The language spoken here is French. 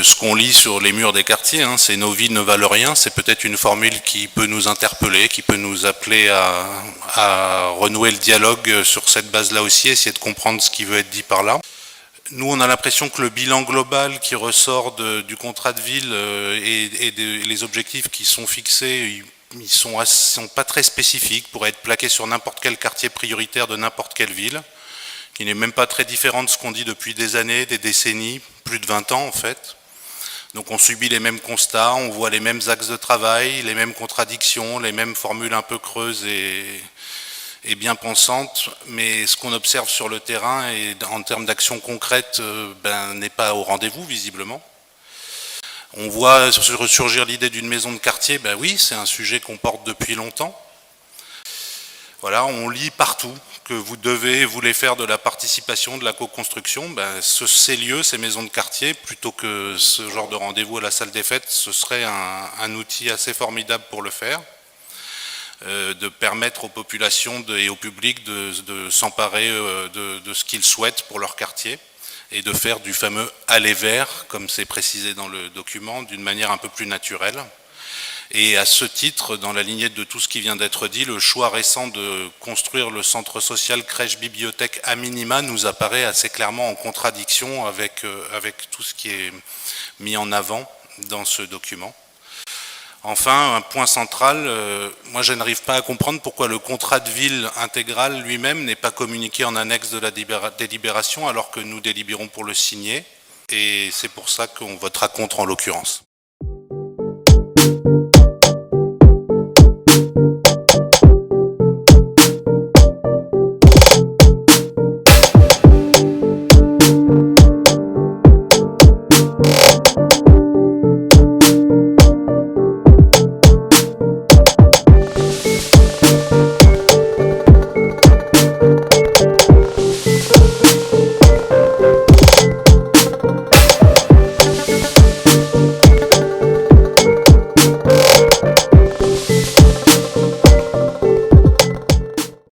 ce qu'on lit sur les murs des quartiers, hein, c'est nos vies ne valent rien, c'est peut-être une formule qui peut nous interpeller, qui peut nous appeler à renouer le dialogue sur cette base-là aussi, essayer de comprendre ce qui veut être dit par là. Nous, on a l'impression que le bilan global qui ressort du contrat de ville et les objectifs qui sont fixés, ils sont pas très spécifiques, pourraient être plaqués sur n'importe quel quartier prioritaire de n'importe quelle ville, qui n'est même pas très différent de ce qu'on dit depuis des années, des décennies, plus de 20 ans en fait. Donc on subit les mêmes constats, on voit les mêmes axes de travail, les mêmes contradictions, les mêmes formules un peu creuses et bien pensantes, mais ce qu'on observe sur le terrain et en termes d'actions concrètes n'est pas au rendez-vous visiblement. On voit ressurgir l'idée d'une maison de quartier, ben oui, c'est un sujet qu'on porte depuis longtemps. Voilà, on lit partout que vous voulez faire de la participation, de la co-construction. Ces lieux, ces maisons de quartier, plutôt que ce genre de rendez-vous à la salle des fêtes, ce serait un outil assez formidable pour le faire, de permettre aux populations et au public de s'emparer de ce qu'ils souhaitent pour leur quartier et de faire du fameux aller vers, comme c'est précisé dans le document, d'une manière un peu plus naturelle. Et à ce titre, dans la lignée de tout ce qui vient d'être dit, le choix récent de construire le centre social crèche-bibliothèque à minima nous apparaît assez clairement en contradiction avec tout ce qui est mis en avant dans ce document. Enfin, un point central, moi je n'arrive pas à comprendre pourquoi le contrat de ville intégral lui-même n'est pas communiqué en annexe de la délibération alors que nous délibérons pour le signer. Et c'est pour ça qu'on votera contre en l'occurrence.